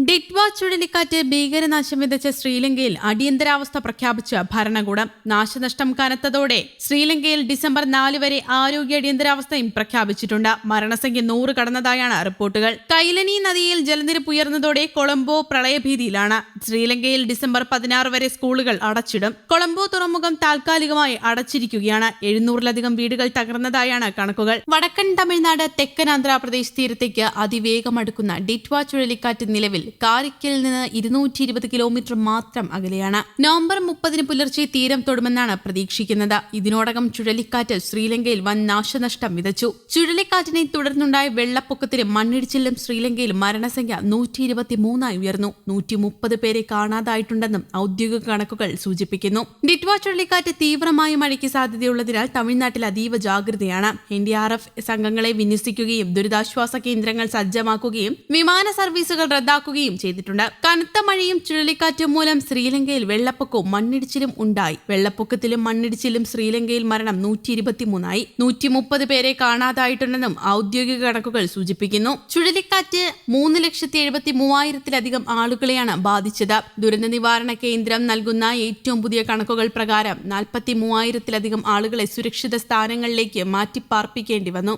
ഡിറ്റ്വ ചുഴലിക്കാറ്റ് ഭീകരനാശം വിതച്ച ശ്രീലങ്കയിൽ അടിയന്തരാവസ്ഥ പ്രഖ്യാപിച്ച ഭരണകൂടം. നാശനഷ്ടം കനത്തതോടെ ശ്രീലങ്കയിൽ ഡിസംബർ 4 വരെ ആരോഗ്യ അടിയന്തരാവസ്ഥയും പ്രഖ്യാപിച്ചിട്ടുണ്ട്. മരണസംഖ്യ 100 കടന്നതായാണ് റിപ്പോർട്ടുകൾ. കൈലനി നദിയിൽ ജലനിരപ്പ് ഉയർന്നതോടെ കൊളംബോ പ്രളയഭീതിയിലാണ്. ശ്രീലങ്കയിൽ ഡിസംബർ 16 വരെ സ്കൂളുകൾ അടച്ചിടും. കൊളംബോ തുറമുഖം താൽക്കാലികമായി അടച്ചിരിക്കുകയാണ്. 700-ലധികം വീടുകൾ തകർന്നതായാണ് കണക്കുകൾ. വടക്കൻ തമിഴ്നാട്, തെക്കൻ ആന്ധ്രാപ്രദേശ് തീരത്തേക്ക് അതിവേഗം അടുക്കുന്ന ഡിറ്റ്വ ചുഴലിക്കാറ്റ് നിലവിൽ കാരിക്കലിൽ നിന്ന് 220 കിലോമീറ്റർ മാത്രം അകലെയാണ്. നവംബർ 30 പുലർച്ചെ തീരം തൊടുമെന്നാണ് പ്രതീക്ഷിക്കുന്നത്. ഇതിനോടകം ചുഴലിക്കാറ്റ് ശ്രീലങ്കയിൽ വൻ നാശനഷ്ടം വിതച്ചു. ചുഴലിക്കാറ്റിനെ തുടർന്നുണ്ടായ വെള്ളപ്പൊക്കത്തിലും മണ്ണിടിച്ചിലും ശ്രീലങ്കയിൽ മരണസംഖ്യ 123 ഉയർന്നു. 130 പേരെ കാണാതായിട്ടുണ്ടെന്നും ഔദ്യോഗിക കണക്കുകൾ സൂചിപ്പിക്കുന്നു. ഡിറ്റ്വ ചുഴലിക്കാറ്റ് തീവ്രമായ മഴയ്ക്ക് സാധ്യതയുള്ളതിനാൽ തമിഴ്നാട്ടിൽ അതീവ ജാഗ്രതയാണ്. NDRF സംഘങ്ങളെ വിന്യസിക്കുകയും ദുരിതാശ്വാസ കേന്ദ്രങ്ങൾ സജ്ജമാക്കുകയും വിമാന സർവീസുകൾ റദ്ദാക്കുകയും ചെയ്തിട്ടുണ്ട്. കനത്ത മഴയും ചുഴലിക്കാറ്റും മൂലം ശ്രീലങ്കയിൽ വെള്ളപ്പൊക്കവും മണ്ണിടിച്ചിലും ഉണ്ടായി. വെള്ളപ്പൊക്കത്തിലും മണ്ണിടിച്ചിലും ശ്രീലങ്കയിൽ മരണം 123 ആയി. 130 പേരെ കാണാതായിട്ടുണ്ടെന്നും ഔദ്യോഗിക കണക്കുകൾ സൂചിപ്പിക്കുന്നു. ചുഴലിക്കാറ്റ് 3,73,000-ലധികം ആളുകളെയാണ് ബാധിച്ചത്. ദുരന്ത നിവാരണ കേന്ദ്രം നൽകുന്ന ഏറ്റവും പുതിയ കണക്കുകൾ പ്രകാരം 43,000-ലധികം ആളുകളെ സുരക്ഷിത സ്ഥാനങ്ങളിലേക്ക് മാറ്റിപ്പാർപ്പിക്കേണ്ടി വന്നു.